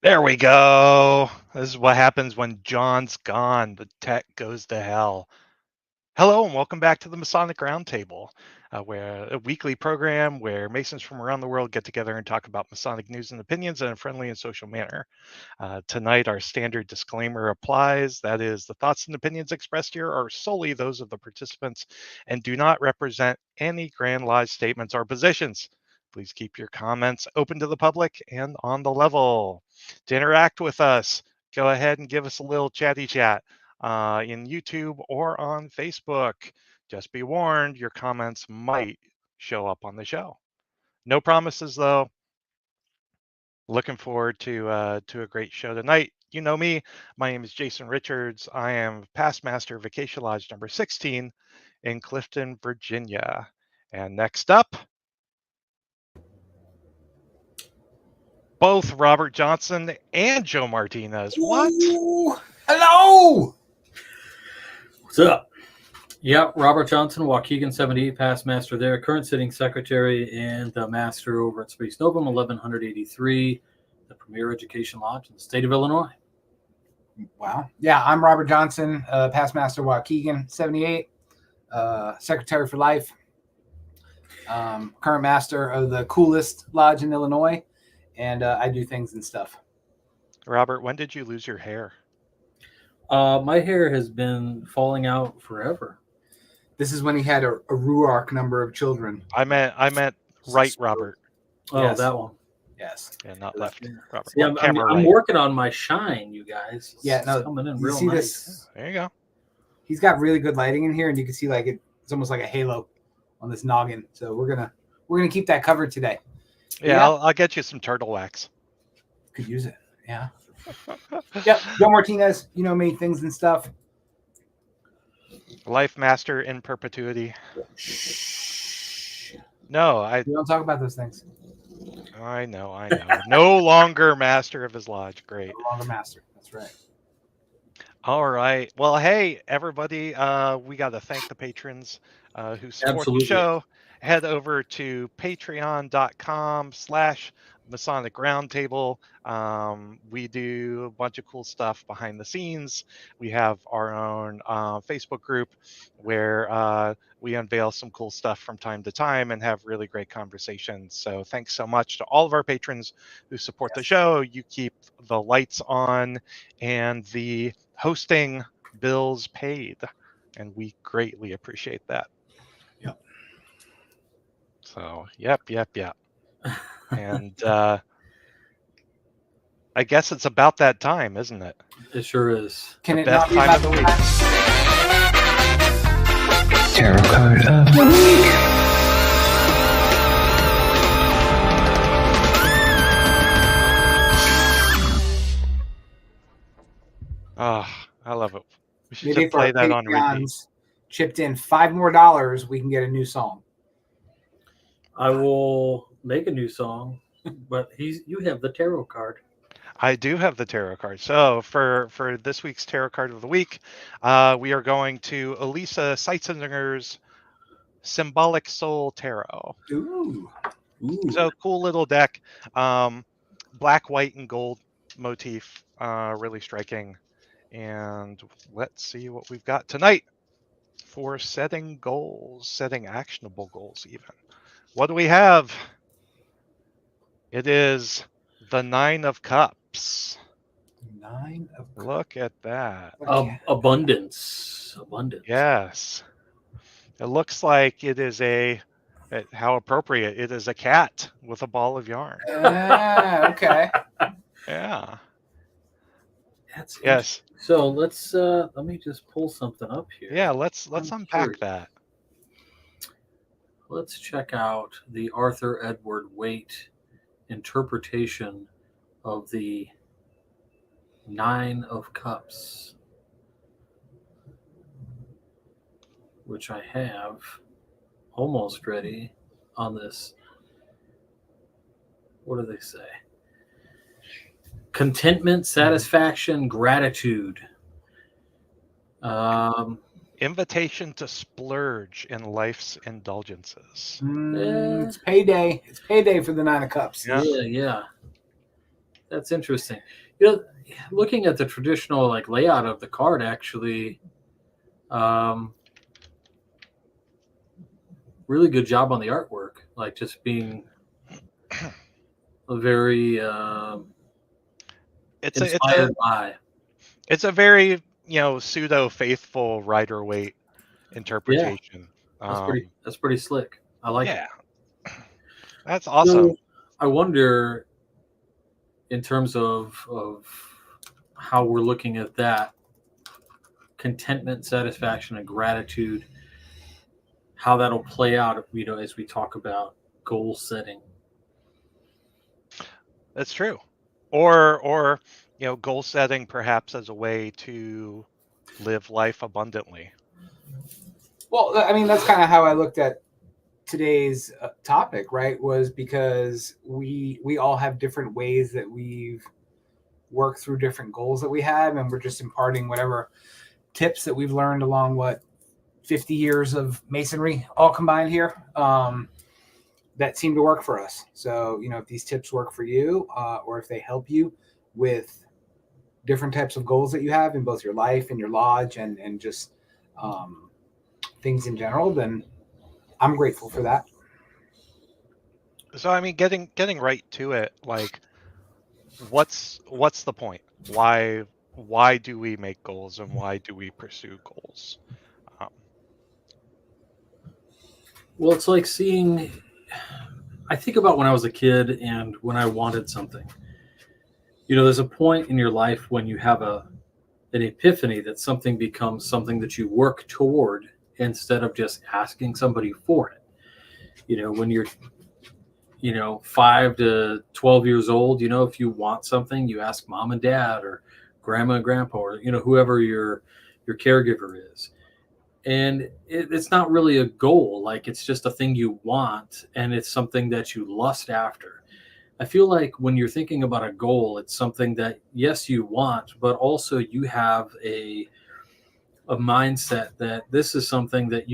There we go. This is what happens when John's gone. The tech goes to hell. Hello and welcome back to the Masonic Roundtable, where a weekly program where Masons from around the world get together and talk about Masonic news and opinions in a friendly and social manner. Tonight, our standard disclaimer applies. That is, the thoughts and opinions expressed here are solely those of the participants and do not represent any Grand Lodge statements or positions. Please keep your comments open to the public and on the level. To interact with us, go ahead and give us a little chatty chat in YouTube or on Facebook. Just be warned, your comments might show up on the show. No promises, though. Looking forward to a great show tonight. You know me. My name is Jason Richards. I am past master of Vacation Lodge number 16 in Clifton, Virginia. And next up, both Robert Johnson and Joe Martinez. What? Ooh, hello. What's up? Yeah, Robert Johnson, Waukegan 78, past master there, current sitting secretary and the master over at Space Novum 1183, the premier education lodge in the state of Illinois. Wow. Yeah, I'm Robert Johnson, past master Waukegan 78, secretary for life, current master of the coolest lodge in Illinois, and I do things and stuff. Robert, when did you lose your hair? My hair has been falling out forever. This is when he had a Ruark number of children. I meant right, Robert. Oh, Yes. that one. Yes. Yeah, not left, Robert. See, Well, I'm right. working on my shine, you guys. Yeah, no, It's coming in you real see nice. this? There you go. He's got really good lighting in here, and you can see like it's almost like a halo on this noggin. So we're gonna keep that covered today. Yeah. I'll get you some turtle wax. Could use it. Yeah. Yep. Joe Martinez, you know me, things and stuff. Life master in perpetuity. Shh. No, I We don't talk about those things. know. No longer master of his lodge. Great. No longer master. That's right. All right. Well, hey, everybody. We got to thank the patrons who support Absolutely. the show. Head over to patreon.com/Masonic Roundtable. We do a bunch of cool stuff behind the scenes. We have our own Facebook group where we unveil some cool stuff from time to time and have really great conversations. So thanks so much to all of our patrons who support the show. You keep the lights on and the hosting bills paid, and we greatly appreciate that. Yep. So yep. And I guess it's about that time, isn't it? It sure is. Can The it not best be time about of the the week. Tarot card of the week. Oh, I love it. We should Maybe just if our play that on repeat. Patreons chipped in $5 more, we can get a new song. I will make a new song, but you have the tarot card. I do have the tarot card. So for this week's tarot card of the week, we are going to Elisa Seitzinger's Symbolic Soul Tarot. Ooh. So cool little deck, black, white, and gold motif, really striking. And let's see what we've got tonight for setting goals, setting actionable goals even. What do we have? It is the 9 of Cups. 9 of Cups. Look at that. Abundance. Yes. It looks like it is how appropriate. It is a cat with a ball of yarn. Okay. Yeah. That's Yes. So let's let me just pull something up here. Yeah, let's I'm unpack curious. that. Let's check out the Arthur Edward Waite interpretation of the 9 of Cups, which I have almost ready on this. What do they say? Contentment, satisfaction, gratitude. Invitation to splurge in life's indulgences. It's payday. It's payday for the 9 of Cups. Yeah. Yeah. That's interesting. You know, looking at the traditional like layout of the card, actually, um, really good job on the artwork. Like just being a very It's inspired by. a very pseudo faithful Rider Waite Yeah, interpretation. that's pretty. Um, That's pretty slick. I like it. yeah, that's awesome. So I wonder, in terms of how we're looking at that contentment, satisfaction, and gratitude, how that'll play out. As we talk about goal setting. That's true. Or goal setting perhaps as a way to live life abundantly. Well, I mean, that's kind of how I looked at today's topic, right? Was because we all have different ways that we've worked through different goals that we have, and we're just imparting whatever tips that we've learned along 50 years of masonry all combined here, that seem to work for us. So, if these tips work for you, or if they help you with different types of goals that you have in both your life and your lodge and just things in general, then I'm grateful for that. So I mean, getting right to it, like, what's the point? Why do we make goals and why do we pursue goals? Well, it's like seeing. I think about when I was a kid and when I wanted something. There's a point in your life when you have an epiphany that something becomes something that you work toward instead of just asking somebody for it. When you're 5 to 12 years old, if you want something, you ask mom and dad or grandma and grandpa or whoever your caregiver is. And it's not really a goal. Like, it's just a thing you want, and it's something that you lust after. I feel like when you're thinking about a goal, it's something that, yes, you want, but also you have a mindset that this is something that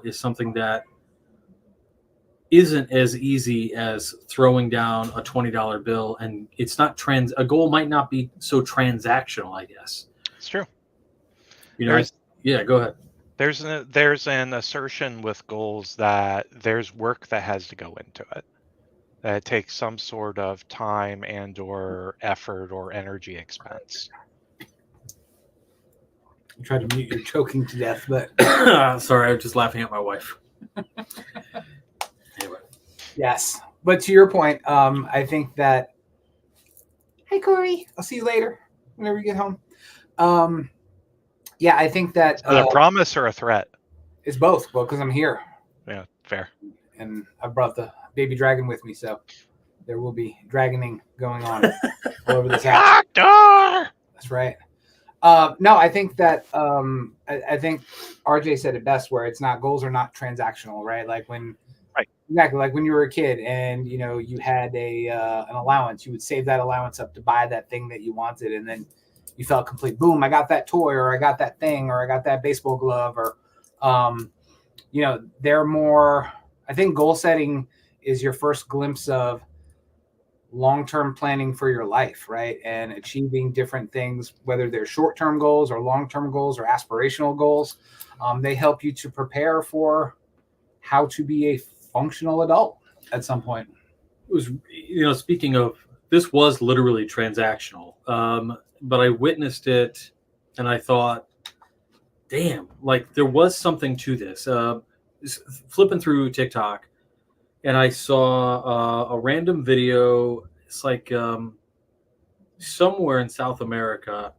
is something that isn't as easy as throwing down a $20 bill, and it's not a goal might not be so transactional, I guess. It's true. Yeah, go ahead. There's an assertion with goals that there's work that has to go into it. That it takes some sort of time and or effort or energy expense. I tried to mute you, choking to death, but sorry, I'm just laughing at my wife. Anyway. Yes, but to your point, I think that. Hey, Corey, I'll see you later whenever you get home. Yeah, I think that. Is that a promise or a threat? It's both. Well, because I'm here. Yeah, fair. And I brought the baby dragon with me, so there will be dragoning going on all over this house. Doctor! That's right. No, I think that I think RJ said it best, where it's not, goals are not transactional, right? Like when, right, exactly, like when you were a kid and you had an allowance, you would save that allowance up to buy that thing that you wanted, and then you felt complete. Boom! I got that toy, or I got that thing, or I got that baseball glove, or they're more. I think goal setting is your first glimpse of long-term planning for your life, right? And achieving different things, whether they're short-term goals or long-term goals or aspirational goals. They help you to prepare for how to be a functional adult at some point. It was, speaking of, this was literally transactional, but I witnessed it and I thought, damn, like there was something to this. Flipping through TikTok, and I saw a random video. It's like somewhere in South America,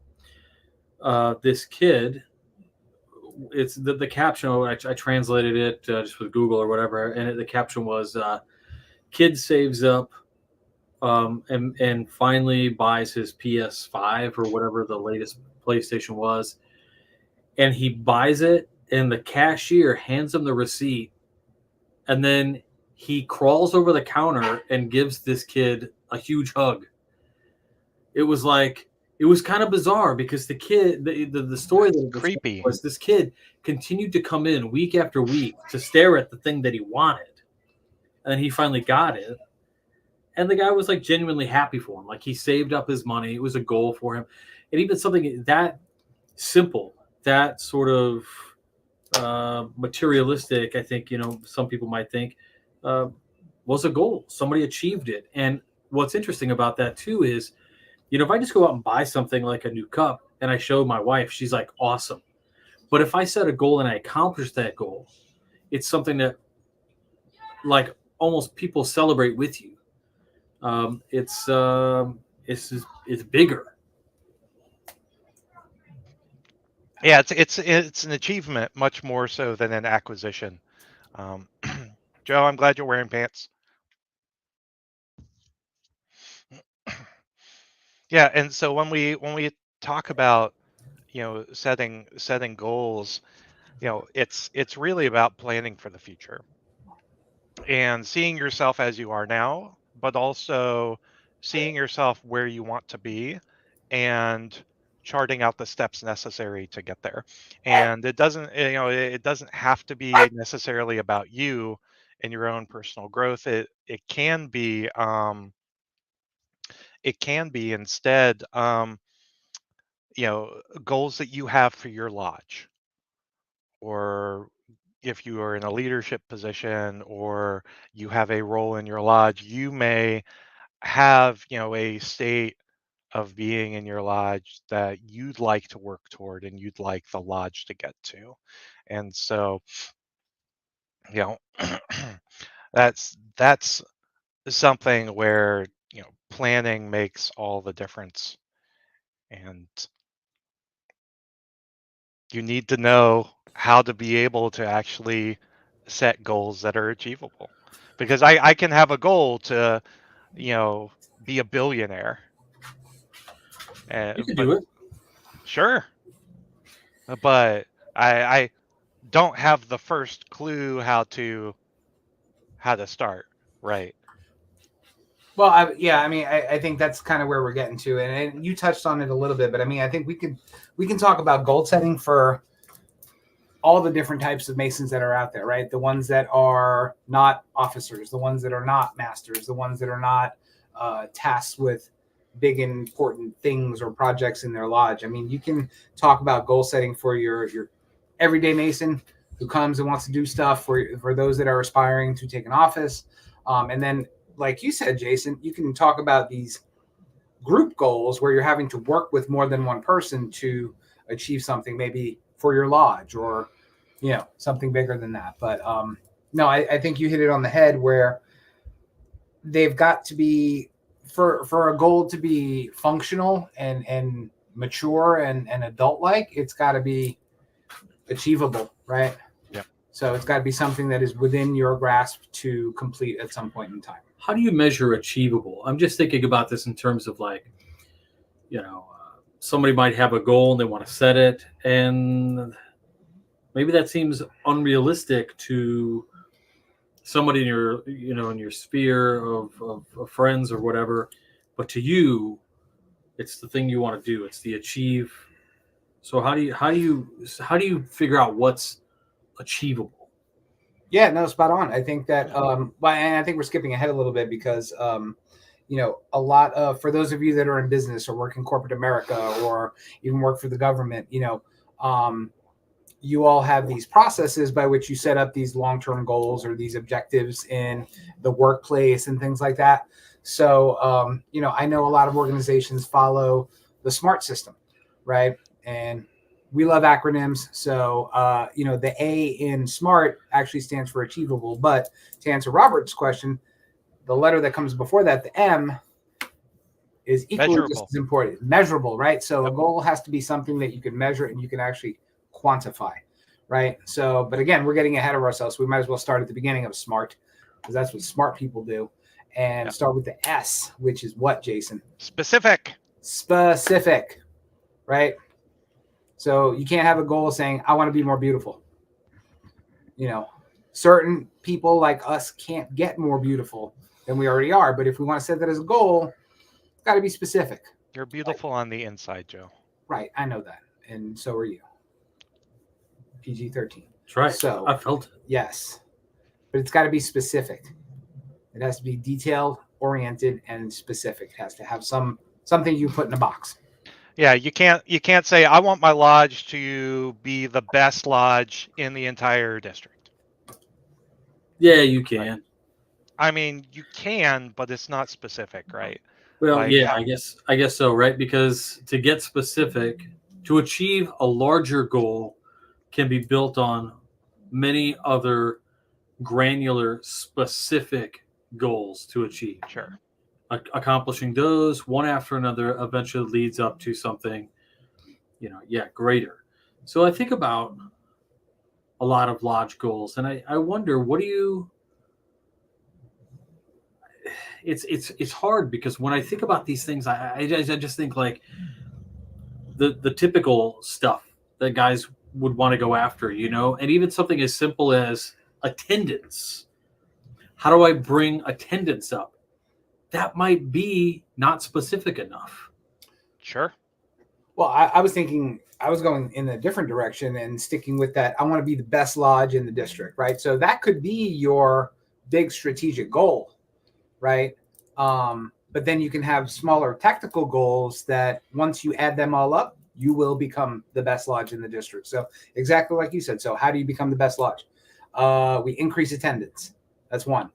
this kid. It's the caption. I translated it just with Google or whatever, and the caption was, "Kid saves up, and finally buys his PS5 or whatever the latest PlayStation was, and he buys it, and the cashier hands him the receipt, and then he crawls over the counter and gives this kid a huge hug." It was kind of bizarre because the kid, the story that creepy was, this kid continued to come in week after week to stare at the thing that he wanted, and he finally got it. And the guy was like genuinely happy for him. Like he saved up his money. It was a goal for him. And even something that simple, that sort of materialistic, I think, some people might think, uh, was a goal. Somebody achieved it. And what's interesting about that too is, if I just go out and buy something like a new cup and I show my wife, she's like, awesome. But if I set a goal and I accomplish that goal, it's something that like almost people celebrate with you. It's bigger. Yeah, it's an achievement much more so than an acquisition. Um, Joe, I'm glad you're wearing pants. Yeah, and so when we talk about setting goals, it's really about planning for the future and seeing yourself as you are now, but also seeing yourself where you want to be and charting out the steps necessary to get there. And it doesn't have to be necessarily about you and your own personal growth. It can be instead goals that you have for your lodge, or if you are in a leadership position or you have a role in your lodge, you may have, a state of being in your lodge that you'd like to work toward and you'd like the lodge to get to. And so, you know, that's something where, planning makes all the difference. And you need to know how to be able to actually set goals that are achievable. Because I can have a goal to, you know, be a billionaire. You could But do it. sure, but I don't have the first clue how to start, right? Well, I mean, I think that's kind of where we're getting to, and you touched on it a little bit, but I mean, I think we can talk about goal setting for all the different types of masons that are out there, right? The ones that are not officers, the ones that are not masters, the ones that are not tasked with big and important things or projects in their lodge. I mean, you can talk about goal setting for your everyday mason who comes and wants to do stuff, for those that are aspiring to take an office, and then, like you said, Jason, you can talk about these group goals where you're having to work with more than one person to achieve something, maybe for your lodge or something bigger than that. But no, I think you hit it on the head where they've got to be, for a goal to be functional and mature and adult like, it's got to be achievable, right? Yep. So it's got to be something that is within your grasp to complete at some point in time. How do you measure achievable? I'm just thinking about this in terms of like, somebody might have a goal and they want to set it, and maybe that seems unrealistic to somebody in your sphere of friends or whatever, but to you, it's the thing you want to do. It's the achieve. So how do you figure out what's achievable? Yeah, no, spot on. I think that, well, and I think we're skipping ahead a little bit because, a lot of, for those of you that are in business or work in corporate America or even work for the government, you all have these processes by which you set up these long-term goals or these objectives in the workplace and things like that. So, I know a lot of organizations follow the SMART system, right? And we love acronyms. So, the A in SMART actually stands for achievable. But to answer Robert's question, the letter that comes before that, the M, is equally just Measurable. as important. Measurable, right? So a Yep. goal has to be something that you can measure and you can actually quantify, right? So, but again, we're getting ahead of ourselves. We might as well start at the beginning of SMART, because that's what smart people do, and Yep. start with the S, which is what, Jason? Specific. Specific, right? So you can't have a goal saying, I want to be more beautiful. Certain people like us can't get more beautiful than we already are. But if we want to set that as a goal, it's got to be specific. You're beautiful on the inside, Joe. Right. I know that. And so are you. PG-13. That's right. So I felt it. yes, but it's got to be specific. It has to be detailed, oriented and specific. It has to have something you put in a box. Yeah, you can't say I want my lodge to be the best lodge in the entire district. Yeah, you can. I mean, you can, but it's not specific, right? Well, Like, yeah, I guess so, right? Because to get specific, to achieve a larger goal can be built on many other granular specific goals to achieve. Sure. Accomplishing those one after another eventually leads up to something, greater. So I think about a lot of lodge goals, and I wonder, what do you? It's hard because when I think about these things, I just think like the typical stuff that guys would want to go after, and even something as simple as attendance. How do I bring attendance up? That might be not specific enough. Sure. Well, I was thinking I was going in a different direction and sticking with that. I want to be the best lodge in the district, right? So that could be your big strategic goal, right? But then you can have smaller tactical goals that once you add them all up, you will become the best lodge in the district. So exactly like you said. So how do you become the best lodge? We increase attendance. That's one.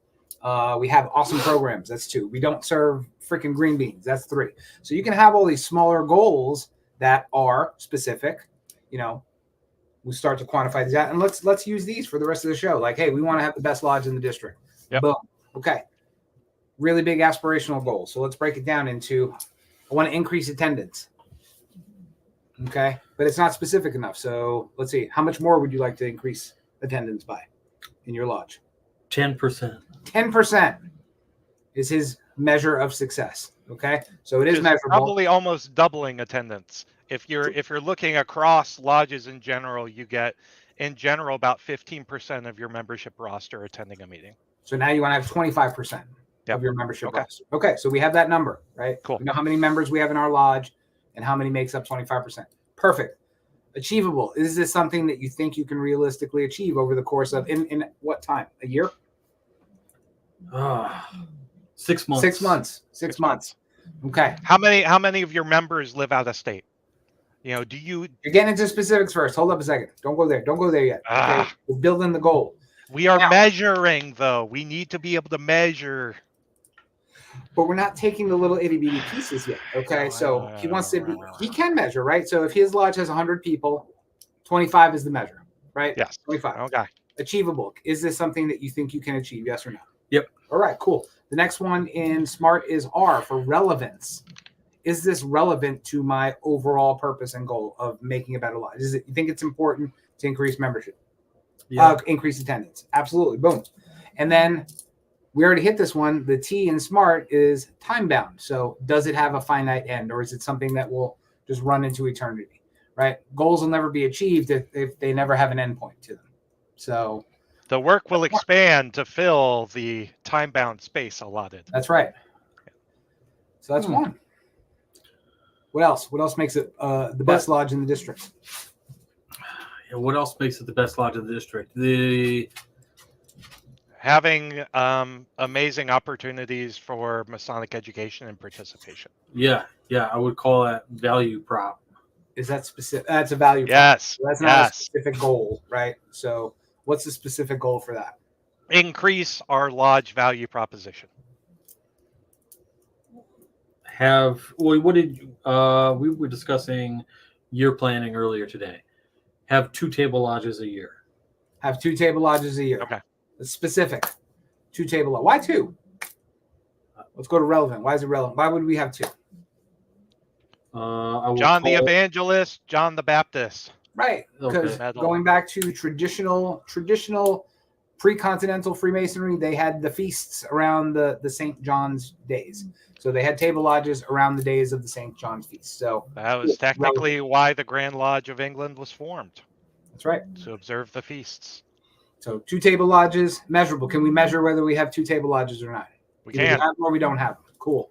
We have awesome programs. That's two. We don't serve freaking green beans. That's three. So you can have all these smaller goals that are specific. We start to quantify these out, and let's use these for the rest of the show. Like, hey, we want to have the best lodge in the district. Yep. Boom. Okay. Really big aspirational goal. So let's break it down into, I want to increase attendance. Okay. But it's not specific enough. So let's see. How much more would you like to increase attendance by in your lodge? 10%. 10% is his measure of success. Okay. So it is Which measurable. Probably almost doubling attendance. If you're looking across lodges in general, you get in general about 15% of your membership roster attending a meeting. So now you want to have 25% Yep. of your membership Okay. roster. Okay, so we have that number, right? Cool. We know how many members we have in our lodge and how many makes up 25%. Perfect. Achievable. Is this something that you think you can realistically achieve over the course of in what time? A year? 6 months. 6 months. 6 months. Okay. How many of your members live out of state? Do you? You're getting into specifics first. Hold up a second. Don't go there. Don't go there yet. Okay. We're building the goal. We are Now- measuring, though. We need to be able to measure. But we're not taking the little itty bitty pieces yet. Okay. So he wants to be, he can measure, right? So if his lodge has 100 people, 25 is the measure, right? Yes. 25. Okay. Achievable. Is this something that you think you can achieve? Yes or no? Yep. All right, cool. The next one in SMART is R for relevance. Is this relevant to my overall purpose and goal of making a better lodge? You think it's important to increase membership? Yeah. Increase attendance. Absolutely. Boom. And then we already hit this one. The T in SMART is time bound. So does it have a finite end, or is it something that will just run into eternity, right? Goals will never be achieved if they never have an endpoint to them. So the work will expand to fill the time-bound space allotted. That's right. So that's one. What else? What else makes it the best lodge in the district? Yeah, what else makes it the best lodge in the district? Having amazing opportunities for Masonic education and participation. Yeah, I would call that value prop. Is that specific? That's a value. Yes. That's not a specific goal, right? So what's the specific goal for that? Increase our lodge value proposition. We were discussing year planning earlier today. Have 2 table lodges a year. Have 2 table lodges a year. Okay. It's specific. 2 table lodges. Why 2? Let's go to relevant. Why is it relevant? Why would we have 2? John the Evangelist, John the Baptist. Right. Because going back to traditional pre-continental Freemasonry, they had the feasts around the St. John's days. So they had table lodges around the days of the St. John's feast. So that was technically why the Grand Lodge of England was formed. That's right. To observe the feasts. So 2 table lodges, measurable. Can we measure whether we have 2 table lodges or not? We can. We have or we don't have them. Cool.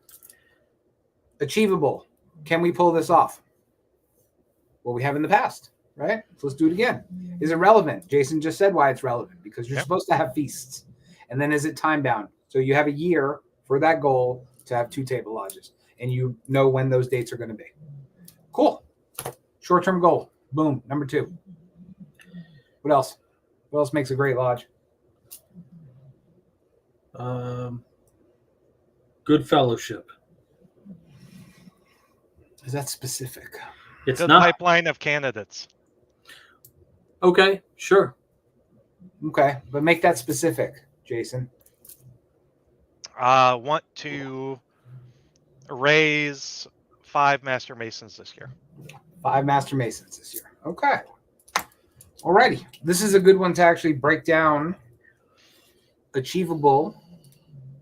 Achievable. Can we pull this off? Well, we have in the past, right? So let's do it again. Is it relevant? Jason just said why it's relevant, because you're supposed to have feasts. And then is it time bound? So you have a year for that goal to have 2 table lodges, and you know when those dates are going to be. Cool. Short-term goal. Boom. Number 2. What else? What else makes a great lodge? Good fellowship. Is that specific? It's Good not. pipeline of candidates. Okay, sure. Okay, but make that specific, Jason. Want to raise 5 Master Masons this year. 5 Master Masons this year. Okay. Alrighty. This is a good one to actually break down achievable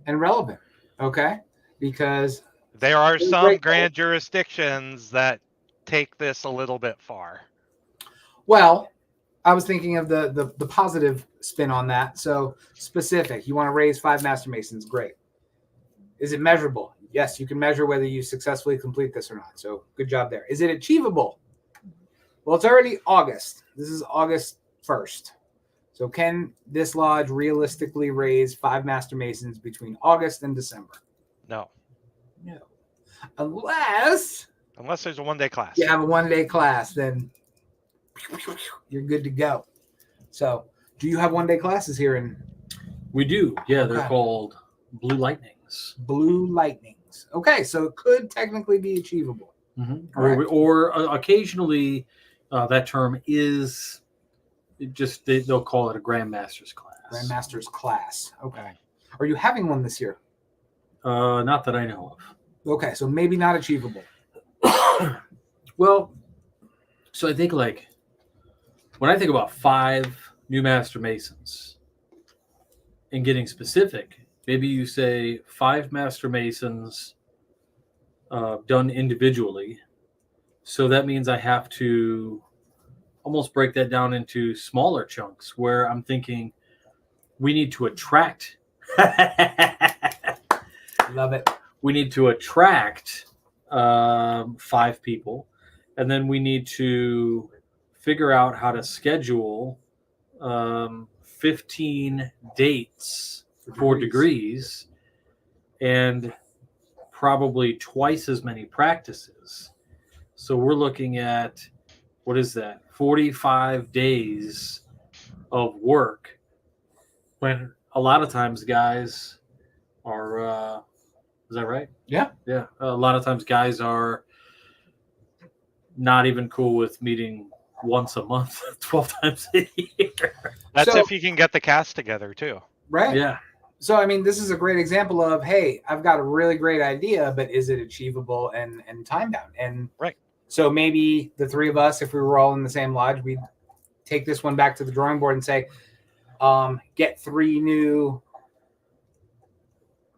and relevant. Okay? Because There are Very some great. grand jurisdictions that take this a little bit far. well, I was thinking of the positive spin on that. So specific. You want to raise 5 Master Masons. Great. Is it measurable? Yes, you can measure whether you successfully complete this or not. So good job there. Is it achievable? Well, it's already August. This is August 1st. So can this lodge realistically raise 5 Master Masons between August and December? No. No. Unless There's a one-day class. you have a 1-day class, then you're good to go. So do you have 1-day classes here in We do. Yeah, they're Okay. called Blue Lightnings. Blue Lightnings? Okay, so it could technically be achievable. Correct. Or occasionally that term is just they'll call it a Grandmaster's class. Grandmaster's class. Okay. Are you having one this year? Not that I know Okay, so maybe not achievable. of. Well, so I think like when I think about 5 new Master Masons and getting specific, maybe you say 5 Master Masons done individually. So that means I have to almost break that down into smaller chunks where I'm thinking we need to attract. Love it. We need to attract 5 people, and then we need to figure out how to schedule 15 dates for degrees and probably twice as many practices. So we're looking at, what is that, 45 days of work, when a lot of times guys are is that right? Yeah. A lot of times guys are not even cool with meeting once a month 12 times a year. That's So- if you can get the cast together too. Right? Yeah. So, I mean, this is a great example of, hey, I've got a really great idea, but is it achievable and time bound? And Right. So maybe the 3 of us, if we were all in the same lodge, we'd take this one back to the drawing board and say, get 3 new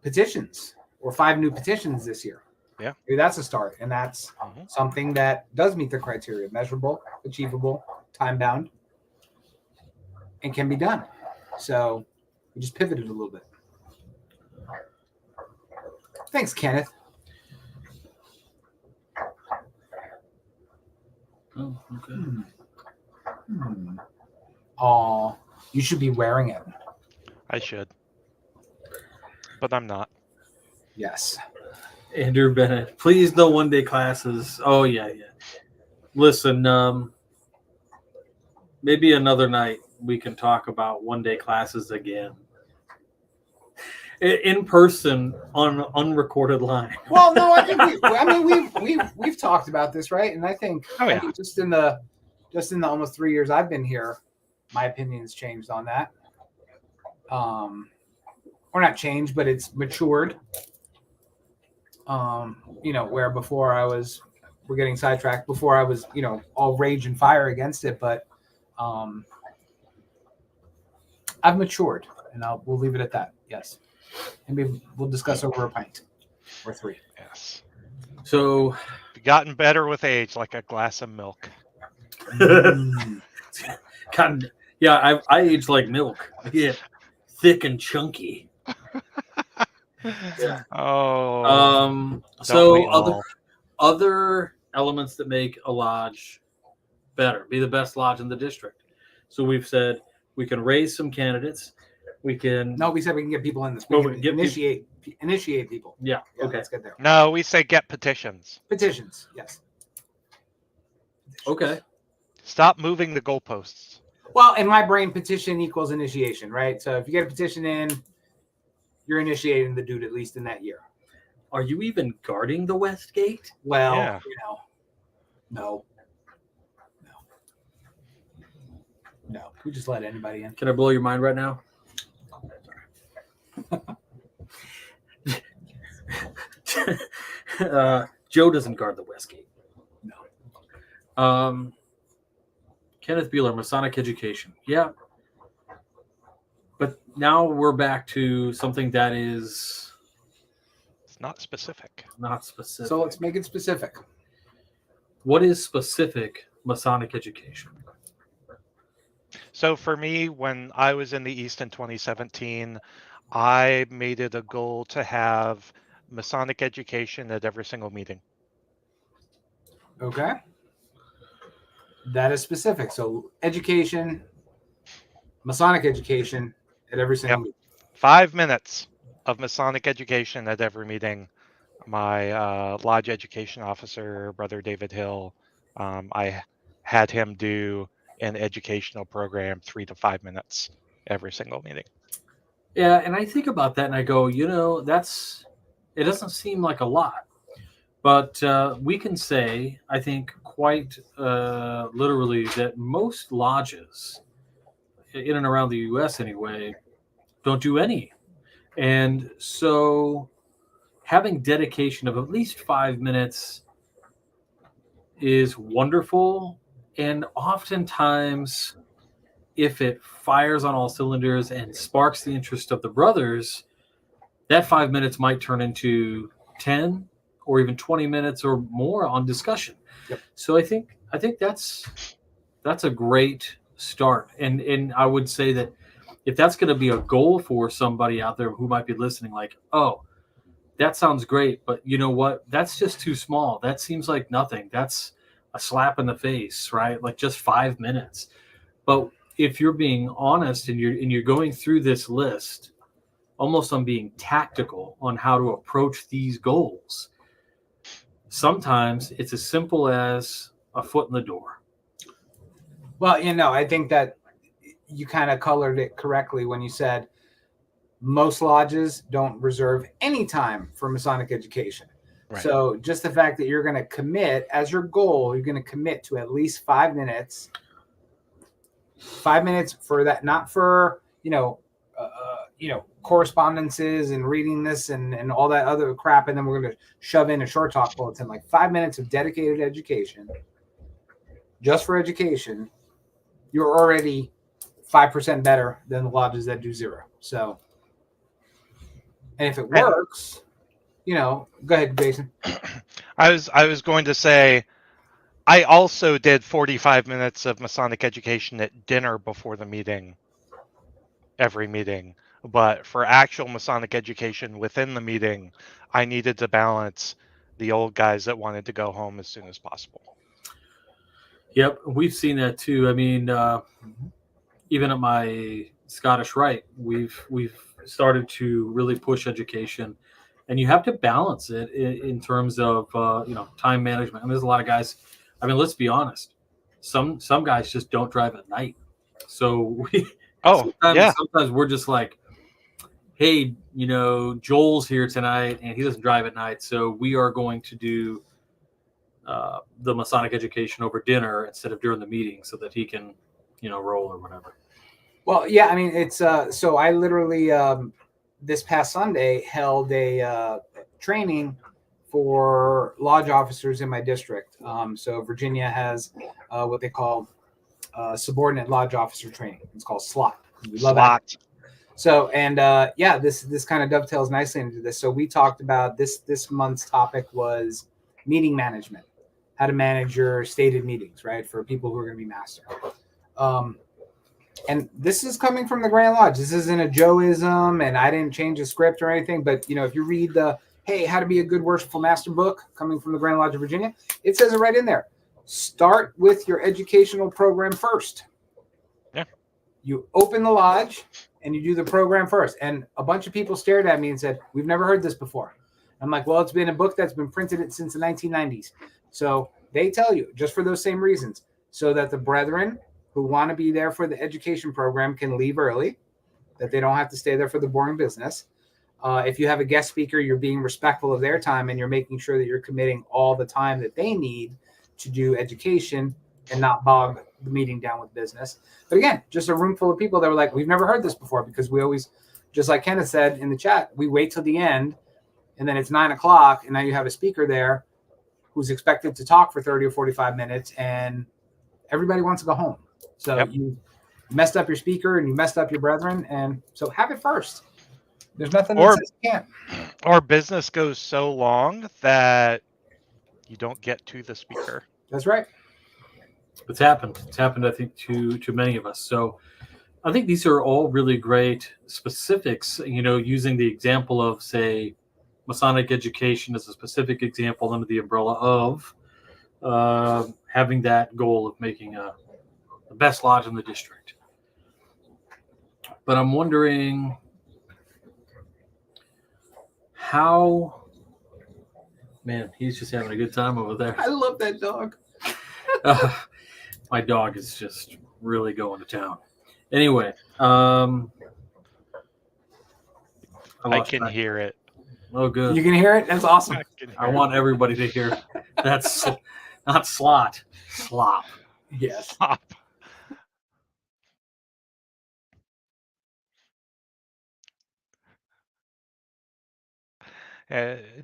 petitions or 5 new petitions this year. Yeah. Maybe that's a start. And that's Mhm. something that does meet the criteria: measurable, achievable, time bound, and can be done. So we just pivoted a little bit. Thanks, Kenneth. Oh, okay. Oh, you should be wearing it. I should. But I'm not. Yes. Andrew Bennett, please no 1-day classes. Oh yeah. Listen, maybe another night we can talk about 1-day classes again. In person on unrecorded line. Well, no, I think we've talked about this, right? And I think, Oh, yeah. I think just in the almost 3 years I've been here, my opinion's changed on that. Or not changed, but it's matured. Where before we're getting sidetracked. Before I was, all rage and fire against it, but I've matured, and we'll leave it at that. Yes, and we'll discuss over a pint or 3. Yes. So You've gotten better with age, like a glass of milk. God, yeah, I age like milk. Yeah, thick and chunky. Yeah. Oh. So we all? other elements that make a lodge better, be the best lodge in the district. So we've said we can raise some candidates. We can. No, we said we can get people in this. Oh, We we can get initiate people. Yeah. Yeah, Okay. let's get there. No, we say get petitions. Petitions, yes. Okay. Stop moving the goalposts. Well, in my brain, petition equals initiation, right? So if you get a petition in, you're initiating the dude at least in that year. Are you even guarding the West Gate? Well, Yeah. No. We just let anybody in. Can I blow your mind right now? Joe doesn't guard the West Gate. No. Kenneth Bueller, Masonic Education. Yeah. But now we're back to something that is It's not specific. not specific. So let's make it specific. What is specific Masonic education? So for me, when I was in the East in 2017, I made it a goal to have Masonic education at every single meeting. Okay. That is specific. So education, Masonic education at every single meeting. 5 minutes of Masonic education at every meeting. My lodge education officer, Brother David Hill, I had him do an educational program 3 to 5 minutes every single meeting. Yeah, and I think about that and I go, it doesn't seem like a lot. But we can say, I think, quite literally that most lodges, in and around the U.S. anyway, don't do any. And so having dedication of at least 5 minutes is wonderful. And oftentimes, if it fires on all cylinders and sparks the interest of the brothers, that 5 minutes might turn into 10 or even 20 minutes or more on discussion. Yep. So I think that's a great start. And I would say that if that's going to be a goal for somebody out there who might be listening, like, oh, that sounds great, but you know what? That's just too small. That seems like nothing. That's a slap in the face, right? Like just 5 minutes. But if you're being honest and you're going through this list, almost on being tactical on how to approach these goals, sometimes it's as simple as a foot in the door. Well, I think that you kind of colored it correctly when you said most lodges don't reserve any time for Masonic education. Right. So just the fact that you're going to commit as your goal, you're going to commit to at least 5 minutes. 5 minutes for that, not for, correspondences and reading this and all that other crap. And then we're going to shove in a short talk bulletin, like 5 minutes of dedicated education, just for education. You're already 5% better than the lodges that do 0. So, and if it works, go ahead, Jason. I was going to say, I also did 45 minutes of Masonic education at dinner before the meeting, every meeting. But for actual Masonic education within the meeting, I needed to balance the old guys that wanted to go home as soon as possible. Yep, we've seen that too. I mean, even at my Scottish Rite, we've started to really push education, and you have to balance it in terms of time management. I mean, there's a lot of guys. I mean, let's be honest. Some guys just don't drive at night, so sometimes we're just like, hey, Joel's here tonight, and he doesn't drive at night, so we are going to do the Masonic education over dinner instead of during the meeting so that he can, roll or whatever. Well, yeah, I mean, it's so I literally this past Sunday held a training for lodge officers in my district. So Virginia has what they call subordinate lodge officer training. It's called SLOT. We love it. So, and this kind of dovetails nicely into this. So we talked about this month's topic was meeting management, how to manage your stated meetings, right? For people who are going to be master. And this is coming from the Grand Lodge. This isn't a Joeism, and I didn't change the script or anything. But, if you read the, hey, how to be a good worshipful master book coming from the Grand Lodge of Virginia, it says it right in there. Start with your educational program first. Yeah. You open the lodge, and you do the program first. And a bunch of people stared at me and said, we've never heard this before. I'm like, well, it's been a book that's been printed since the 1990s. So they tell you just for those same reasons, so that the brethren who want to be there for the education program can leave early, that they don't have to stay there for the boring business. If you have a guest speaker, you're being respectful of their time and you're making sure that you're committing all the time that they need to do education and not bog the meeting down with business. But again, just a room full of people that were like, we've never heard this before, because we always, just like Kenneth said in the chat, we wait till the end and then it's 9 o'clock and now you have a speaker there who's expected to talk for 30 or 45 minutes and everybody wants to go home. So you messed up your speaker and you messed up your brethren. And so have it first. There's nothing that says you can't. Or business goes so long that you don't get to the speaker. That's right. It's happened. It's happened, I think, to many of us. So I think these are all really great specifics, using the example of, say, Masonic education as a specific example under the umbrella of having that goal of making the best lodge in the district. But I'm wondering how, man, he's just having a good time over there. I love that dog. My dog is just really going to town. Anyway, I can hear it. Oh, good. You can hear it? That's awesome. I want everybody to hear. That's not slot, slop. Yes. Stop.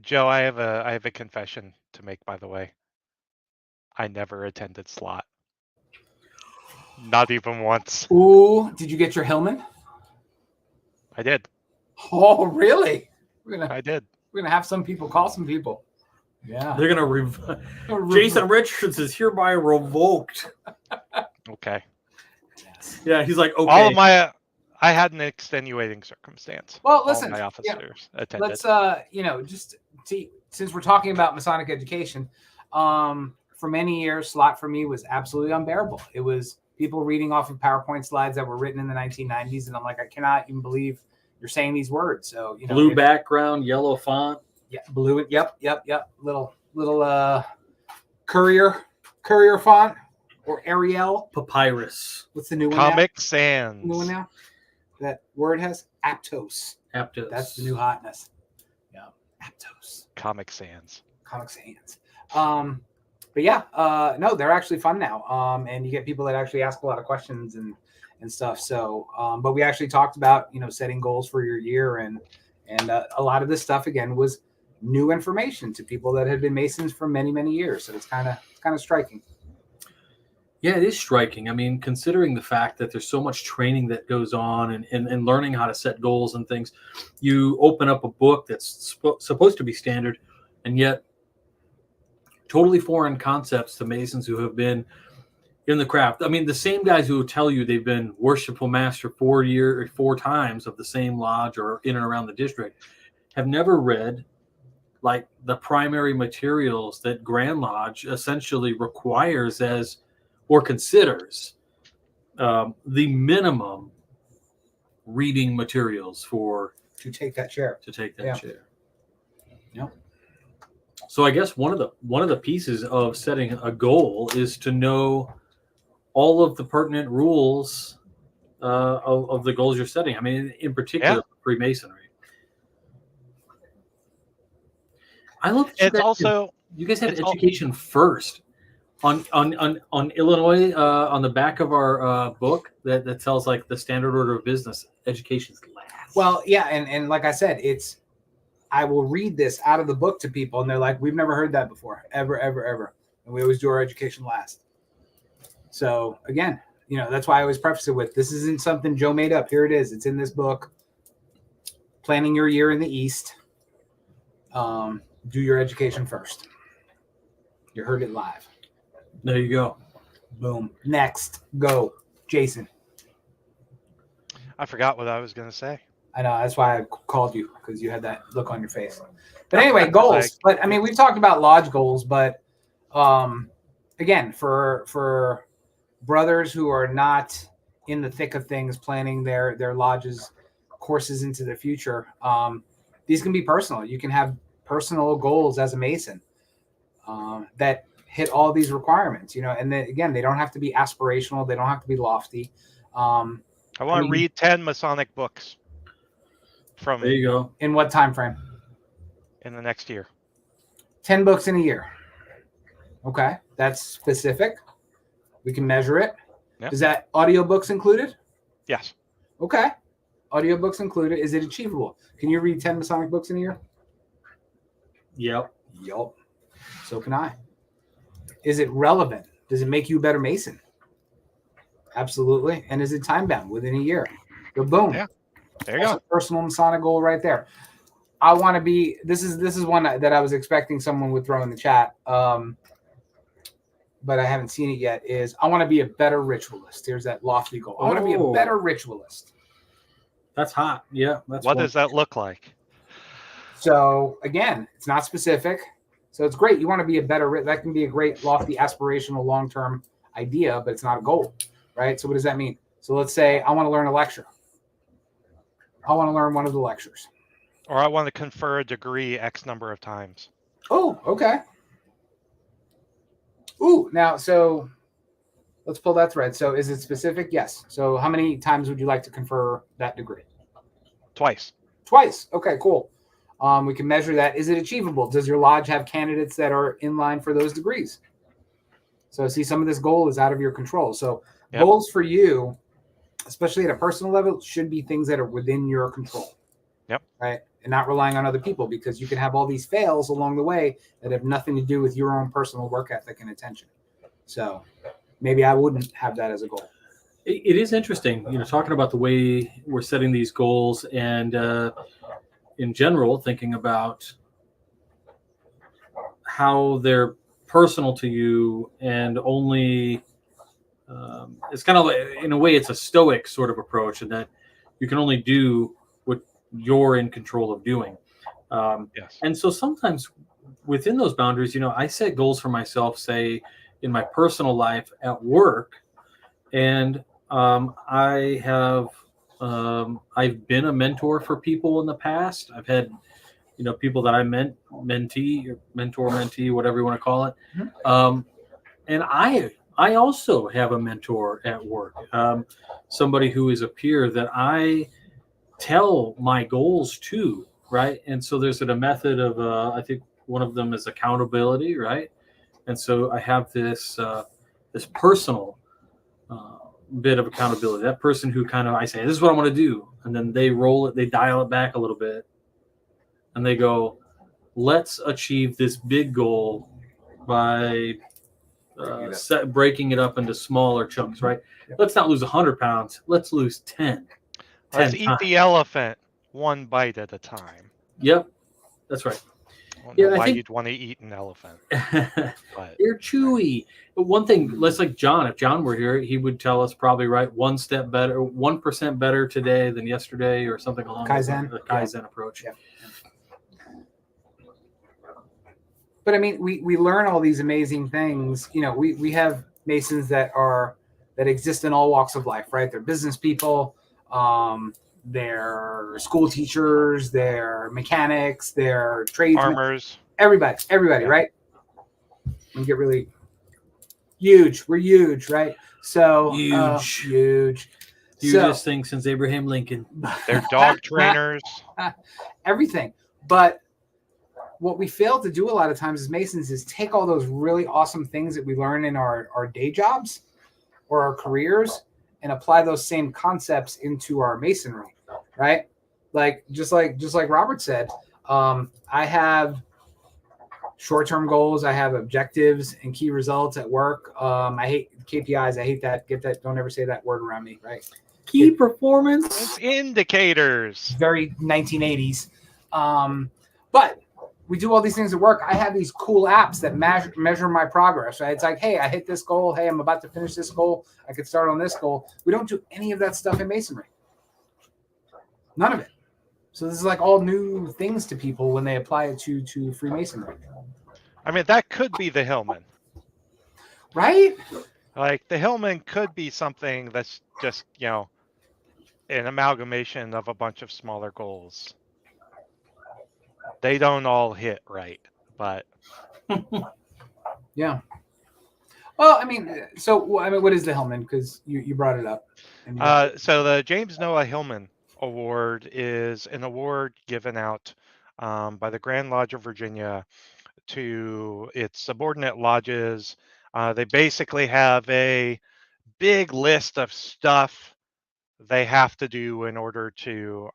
Joe, I have a confession to make, by the way. I never attended slot. Not even once. Ooh, did you get your Hillman? I did. Oh, really? I did. We're gonna have some people call some people. Yeah. They're gonna Jason Richards is hereby revoked. Okay. Yeah, he's like, okay. All of I had an extenuating circumstance. Well, listen. All my officers attended. Let's just see, since we're talking about Masonic education, for many years, slot for me was absolutely unbearable. It was people reading off of PowerPoint slides that were written in the 1990s, and I'm like, I cannot even believe you're saying these words. So blue background, yellow font. Yeah, blue. Yep. Little courier font or Arial. Papyrus. What's the new one? Comic Sans. New one now. That word has Aptos. Aptos. That's the new hotness. Yeah, Aptos. Comic Sans. Comic Sans. But yeah, no, they're actually fun now. And you get people that actually ask a lot of questions and stuff. So, but we actually talked about, setting goals for your year and a lot of this stuff again was new information to people that had been Masons for many, many years. So it's kind of striking. Yeah, it is striking. I mean, considering the fact that there's so much training that goes on and learning how to set goals and things, you open up a book that's supposed to be standard and yet totally foreign concepts to Masons who have been in the craft. I mean, the same guys who tell you they've been worshipful master 4 times of the same lodge or in and around the district have never read like the primary materials that Grand Lodge essentially requires as or considers the minimum reading materials to take that chair. Chair. Yep. So I guess one of the pieces of setting a goal is to know all of the pertinent rules of the goals you're setting. I mean, in particular, Freemasonry. I love that you guys had education first on Illinois on the back of our book that tells like the standard order of business. Education's last. Well, yeah, and like I said, I will read this out of the book to people, and they're like, "We've never heard that before, ever, ever, ever." And we always do our education last. So again, that's why I always preface it with, "This isn't something Joe made up. Here it is. It's in this book. Planning your year in the East. Do your education first. You heard it live. There you go. Boom. Next, go, Jason. I forgot what I was going to say. I know, that's why I called you, because you had that look on your face. But anyway, goals. But I mean, we've talked about lodge goals, but again, for brothers who are not in the thick of things, planning their lodges courses into the future. These can be personal. You can have personal goals as a Mason that hit all these requirements, and then again, they don't have to be aspirational. They don't have to be lofty. I want to read 10 Masonic books There from you go. In what time frame? in the next year. 10 books in a year. Okay, that's specific. We can measure it. Yep. Is that audiobooks included? Yes. Okay. Audiobooks included. Is it achievable? Can you read 10 Masonic books in a year? Yep. Yup. So can I. Is it relevant? Does it make you a better Mason? Absolutely. And is it time bound within a year? So boom. Yeah. There you That's go. a personal Masonic goal right there. I want to be. This is one that I was expecting someone would throw in the chat, but I haven't seen it yet. Is I want to be a better ritualist. Here's that lofty goal. I want to be a Oh. better ritualist. That's hot. Yeah. That's What one. does that look like? So again, it's not specific. So it's great. You want to be a better. That can be a great lofty, aspirational, long-term idea, but it's not a goal, right? So what does that mean? So let's say I want to learn a lecture. I want to learn one of the lectures. Or I want to confer a degree X number of times. Oh, okay. Ooh, now, so let's pull that thread. So is it specific? Yes. So how many times would you like to confer that degree? Twice. Twice. Okay, cool. We can measure that. Is it achievable? Does your lodge have candidates that are in line for those degrees? So see, some of this goal is out of your control. So Yep. goals for you, especially at a personal level, should be things that are within your control. Yep. Right. And not relying on other people, because you can have all these fails along the way that have nothing to do with your own personal work ethic and attention. So maybe I wouldn't have that as a goal. It is interesting, talking about the way we're setting these goals and in general, thinking about how they're personal to you and only it's kind of like, in a way, it's a stoic sort of approach, and that you can only do what you're in control of doing. Yes. And so sometimes within those boundaries, I set goals for myself, say in my personal life at work, and I've been a mentor for people in the past. I've had, people that I mentee, mentor, mentee, whatever you want to call it. And I also have a mentor at work, somebody who is a peer that I tell my goals to, right? And so there's a method of, I think one of them is accountability, right? And so I have this personal bit of accountability. That person who I say, this is what I want to do. And then they dial it back a little bit. And they go, let's achieve this big goal by breaking it up into smaller chunks, right? Yep. Let's not lose 100 pounds. Let's lose 10. Let's eat the elephant one bite at a time. Yep, that's right. I don't know I why think you'd want to eat an elephant. But they're chewy. But one thing, let's like John. If John were here, he would tell us probably 1% better, 1% better today than yesterday, or something along Kaizen. the Kaizen approach. Yeah. But I mean, we learn all these amazing things. We have Masons that exist in all walks of life, right? They're business people, they're school teachers, they're mechanics, they're tradesmen. farmers. Everybody, Yeah. right? We get really huge. We're huge, right? So Huge. So Hugest thing since Abraham Lincoln. They're dog trainers. everything. But what we fail to do a lot of times as Masons is take all those really awesome things that we learn in our day jobs or our careers and apply those same concepts into our Masonry, right? Just like Robert said, I have short-term goals. I have objectives and key results at work. I hate KPIs. I hate that. Get that. Don't ever say that word around me, right? Key performance. It's indicators. Very 1980s. But we do all these things at work. I have these cool apps that measure my progress, right? It's like, hey, I hit this goal. Hey, I'm about to finish this goal. I could start on this goal. We don't do any of that stuff in Masonry. None of it. So this is like all new things to people when they apply it to Freemasonry. I mean, that could be the Hillman. Right? Like the Hillman could be something that's just, an amalgamation of a bunch of smaller goals. They don't all hit right, but Yeah. Well, I mean, what is the Hellman? Because you brought it up. And so the James Noah Hillman Award is an award given out by the Grand Lodge of Virginia to its subordinate lodges. They basically have a big list of stuff they have to do in order to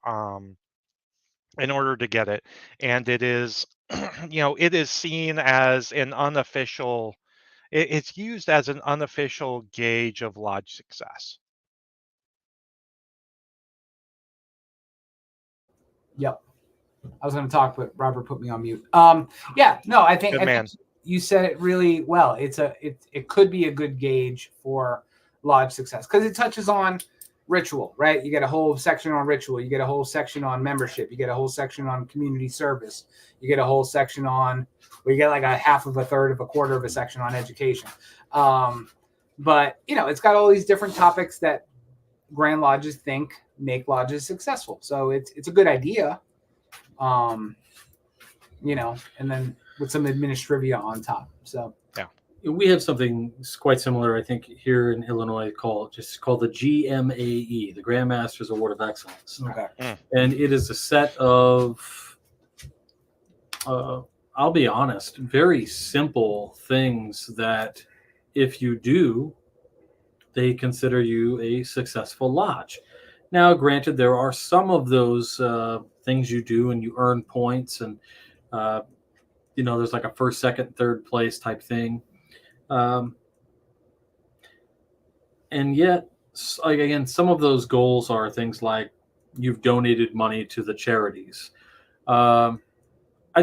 get it, and it is it is seen as an unofficial. It's used as an unofficial gauge of lodge success. Yep. I was going to talk, but Robert put me on mute. Yeah, no, I think you said it really well. It could be a good gauge for lodge success because it touches on ritual, right? You get a whole section on ritual, you get a whole section on membership, you get a whole section on community service, you get a whole section on, well, you get like a half of a third of a quarter of a section on education. But it's got all these different topics that Grand Lodges think make lodges successful. So it's a good idea. And then with some administrivia on top. So yeah, we have something quite similar, I think, here in Illinois called the GMAE, the Grandmaster's Award of Excellence. Okay. And it is a set of, I'll be honest, very simple things that if you do, they consider you a successful lodge. Now, granted, there are some of those things you do and you earn points, and there's like a first, second, third place type thing. And yet, again, some of those goals are things like you've donated money to the charities. I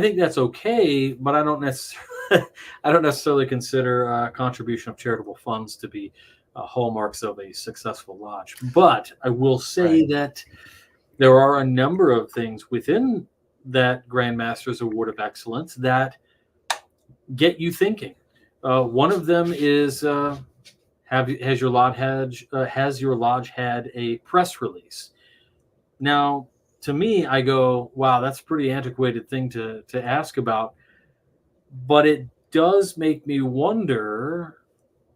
think that's okay, but I don't necessarily consider contribution of charitable funds to be hallmarks of a successful lodge. But I will say that there are a number of things within that Grandmaster's Award of Excellence that get you thinking. One of them is has your lodge had a press release? Now, to me, I go, wow, that's a pretty antiquated thing to ask about. But it does make me wonder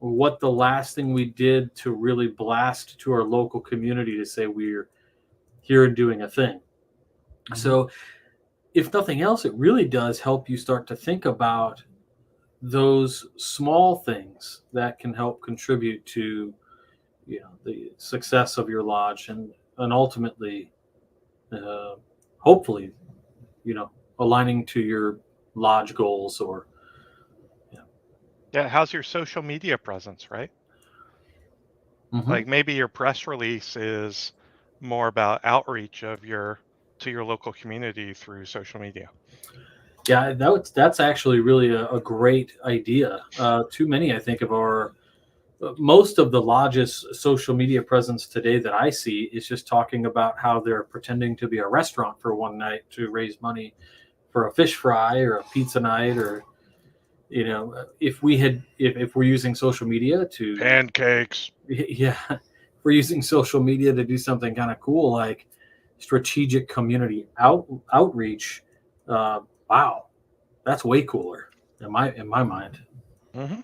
what the last thing we did to really blast to our local community to say we're here and doing a thing. Mm-hmm. So if nothing else, it really does help you start to think about those small things that can help contribute to the success of your lodge and ultimately hopefully aligning to your lodge goals. Or how's your social media presence, right? Mm-hmm. Like maybe your press release is more about outreach to your local community through social media. Yeah, that's actually really a great idea. Too many, I think, most of the lodge's social media presence today that I see is just talking about how they're pretending to be a restaurant for one night to raise money for a fish fry or a pizza night, or if we're using social media to pancakes. Yeah, if we're using social media to do something kind of cool like strategic community outreach. Wow, that's way cooler in my mind. Mm-hmm.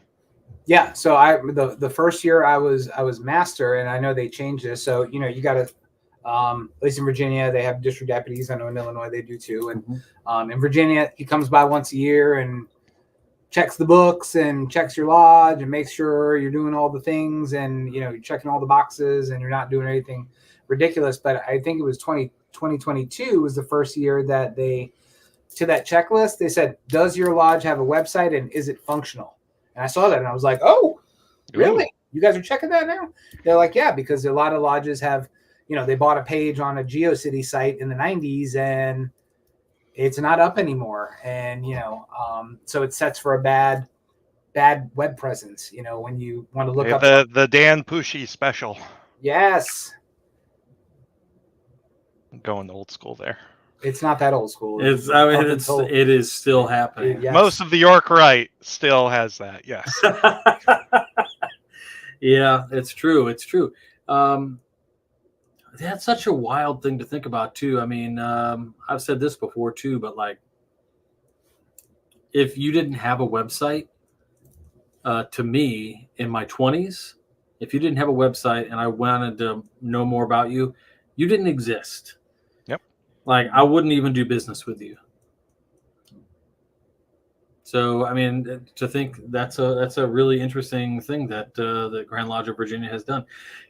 Yeah, so the first year I was master, and I know they changed this. So you got to, at least in Virginia, they have district deputies. I know in Illinois they do too. And in Virginia, he comes by once a year and checks the books and checks your lodge and makes sure you're doing all the things, and you're checking all the boxes and you're not doing anything ridiculous. But I think it was 2022 was the first year that to that checklist, they said, does your lodge have a website and is it functional? And I saw that and I was like, oh, really? Ooh. You guys are checking that now? They're like, yeah, because a lot of lodges have, they bought a page on a GeoCity site in the 90s and it's not up anymore. And, so it sets for a bad web presence, when you want to look up the Dan Pushy special. Yes. I'm going old school there. It's not that old school. It is still happening. Yes. Most of the York right still has that. Yes. Yeah, it's true. It's true. Um, that's such a wild thing to think about, too. I mean, I've said this before, too, but like, if you didn't have a website, to me in my 20s, if you didn't have a website and I wanted to know more about you, you didn't exist. Yep. Like, I wouldn't even do business with you. So, I mean, to think that's a really interesting thing that the Grand Lodge of Virginia has done.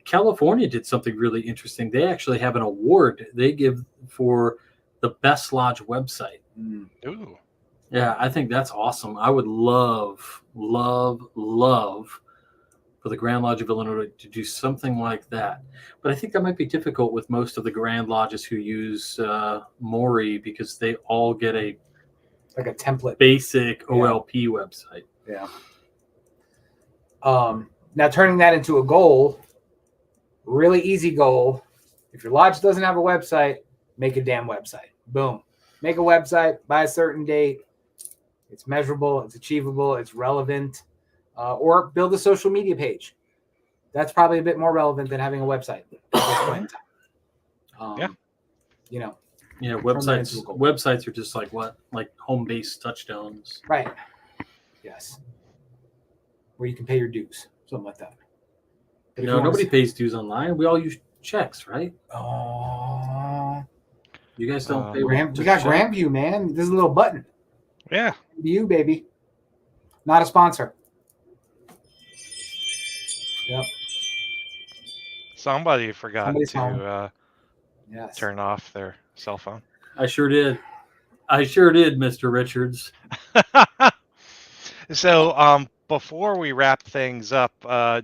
California did something really interesting. They actually have an award they give for the best lodge website. Ooh. Yeah, I think that's awesome. I would love, love, love for the Grand Lodge of Illinois to do something like that. But I think that might be difficult with most of the Grand Lodges who use Maury, because they all get a Like a template. basic OLP website. Yeah. Now turning that into a goal, really easy goal. If your lodge doesn't have a website, make a damn website. Boom. Make a website by a certain date. It's measurable, it's achievable, it's relevant. Or build a social media page. That's probably a bit more relevant than having a website at this point in time. Yeah. You know. Yeah, Turn that into a goal. websites are just like what? Like home-based touchdowns. Right. Yes. Where you can pay your dues, something like that. But if No, you wanna nobody s- pays dues online. We all use checks, right? Oh, You guys don't pay. we to got check? Grandview, man. There's a little button. Yeah. You, baby. Not a sponsor. Yep. Somebody forgot Somebody's home. to Yes. turn off their cell phone. I sure did. Mr. Richards. So, before we wrap things up,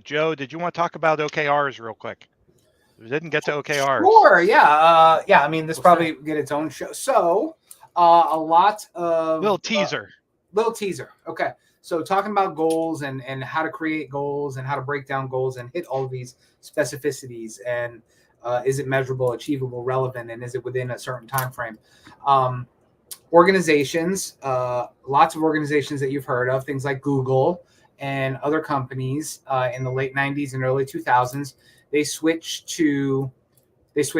Joe, did you want to talk about OKRs real quick? We didn't get to OKRs. Sure. Yeah. Yeah. I mean, this What's probably get its own show. So, a lot of Little teaser. Little teaser. Okay. So talking about goals and how to create goals and how to break down goals and hit all of these specificities, and is it measurable, achievable, relevant, and is it within a certain time frame? Organizations, lots of organizations that you've heard of, things like Google and other companies in the late 90s and early 2000s, they switched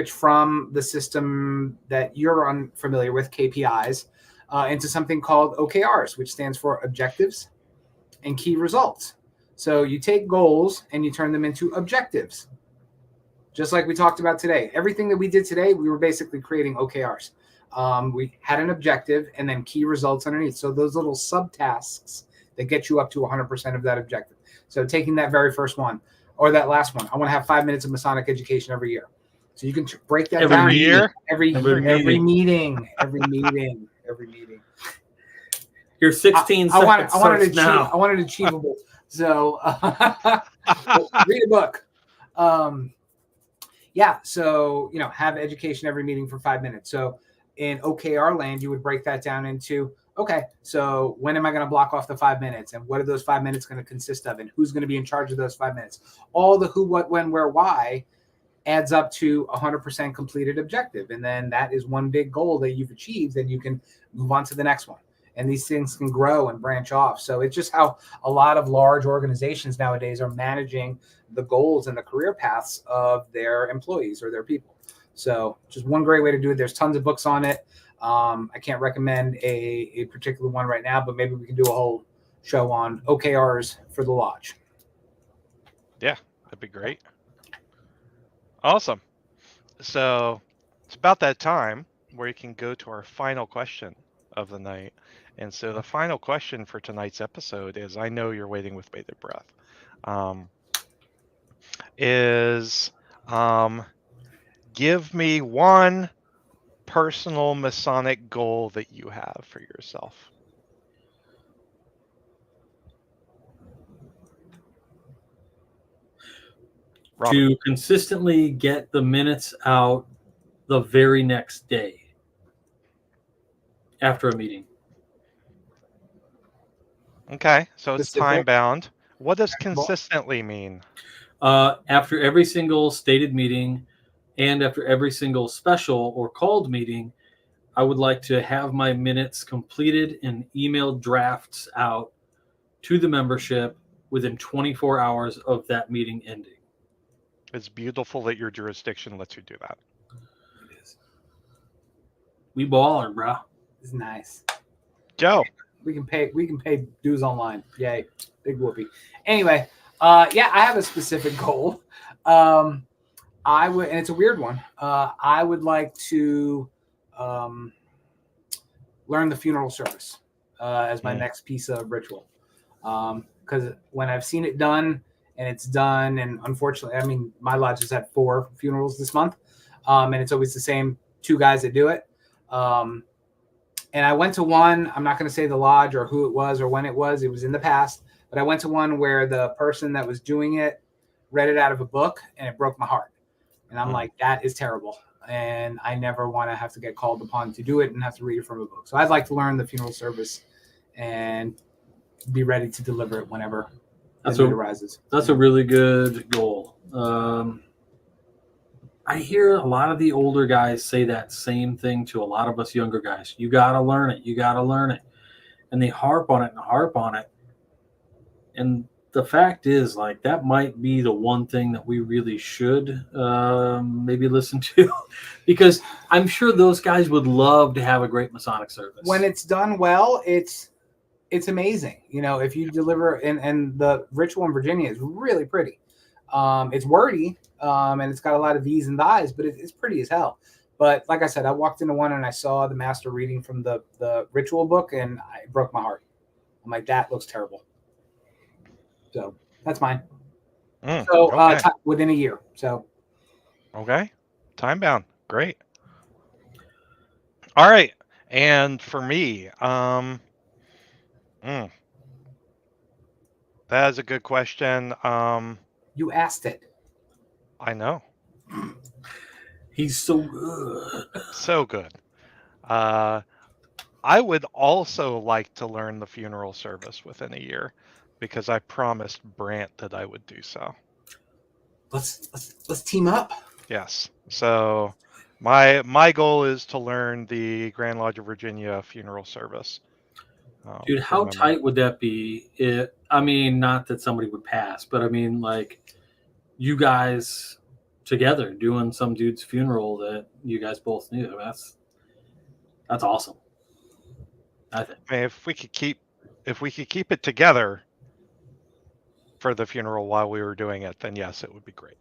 from the system that you're unfamiliar with, KPIs, into something called OKRs, which stands for objectives and key results. So you take goals and you turn them into objectives. Just like we talked about today. Everything that we did today, we were basically creating OKRs. We had an objective and then key results underneath. So those little subtasks that get you up to 100% of that objective. So taking that very first one or that last one, I want to have 5 minutes of Masonic education every year. So you can break that down. Every year? Every meeting. You're 16 seconds starts now. I want it achievable. So read a book. Yeah. So, have education every meeting for 5 minutes. So in OKR land, you would break that down into, okay, so when am I going to block off the 5 minutes? And what are those 5 minutes going to consist of? And who's going to be in charge of those 5 minutes? All the who, what, when, where, why adds up to 100% completed objective. And then that is one big goal that you've achieved. Then you can move on to the next one. And these things can grow and branch off. So it's just how a lot of large organizations nowadays are managing the goals and the career paths of their employees or their people. So just one great way to do it. There's tons of books on it. I can't recommend a particular one right now, but maybe we can do a whole show on OKRs for the lodge. Yeah, that'd be great. Awesome. So it's about that time where you can go to our final question of the night. And so the final question for tonight's episode is, I know you're waiting with bated breath, give me one personal Masonic goal that you have for yourself. Robert. To consistently get the minutes out the very next day after a meeting. Okay, so it's Specific. time bound. What does consistently mean? After every single stated meeting and after every single special or called meeting, I would like to have my minutes completed and emailed drafts out to the membership within 24 hours of that meeting ending. It's beautiful that your jurisdiction lets you do that. It is. We balling, bro. It's nice. Joe. We can pay dues online. Yay. Big whoopee. Anyway, yeah, I have a specific goal. I would, and it's a weird one. I would like to learn the funeral service as my next piece of ritual. Because when I've seen it done, and it's done, and unfortunately, I mean, my lodge has had 4 funerals this month, and it's always the same 2 guys that do it. And I went to one, I'm not going to say the lodge or who it was or when it was in the past, but I went to one where the person that was doing it read it out of a book, and it broke my heart. And I'm like, that is terrible. And I never want to have to get called upon to do it and have to read it from a book. So I'd like to learn the funeral service and be ready to deliver it whenever the need arises. That's a really good goal. I hear a lot of the older guys say that same thing to a lot of us younger guys. You got to learn it. You got to learn it. And they harp on it and harp on it. And the fact is, like, that might be the one thing that we really should maybe listen to, because I'm sure those guys would love to have a great Masonic service. When it's done well, it's amazing. You know, if you deliver, and the ritual in Virginia is really pretty. It's wordy, and it's got a lot of these and thys, but it's pretty as hell. But like I said, I walked into one and I saw the master reading from the ritual book, and it broke my heart. I'm like, that looks terrible. So that's mine. So okay. Within a year. So Okay. Time bound. Great. All right. And for me, that is a good question. You asked it. I know. He's so good. So good. I would also like to learn the funeral service within a year, because I promised Brant that I would do so. Let's team up. Yes. So my goal is to learn the Grand Lodge of Virginia funeral service. Dude, how tight would that be? I mean, not that somebody would pass, but I mean, like, you guys together doing some dude's funeral that you guys both knew. That's awesome. I think. I mean, if we could keep it together for the funeral while we were doing it, then yes, it would be great.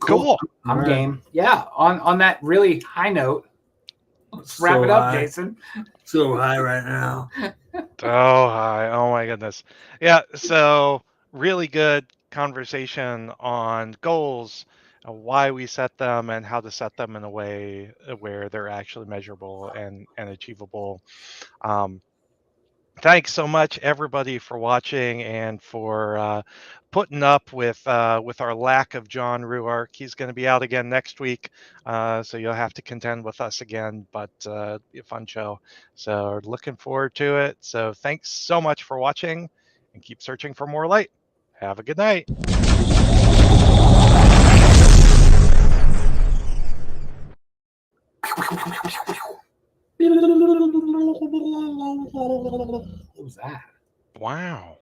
Cool. I'm game. Yeah. On that really high note, let's wrap it up, Jason. So high right now. Oh, hi. Oh my goodness. Yeah. So really good conversation on goals, why we set them, and how to set them in a way where they're actually measurable and achievable. Thanks so much, everybody, for watching and for putting up with our lack of John Ruark. He's going to be out again next week, so you'll have to contend with us again, but it'll be a fun show. So looking forward to it. So thanks so much for watching, and keep searching for more light. Have a good night. What was that? Wow.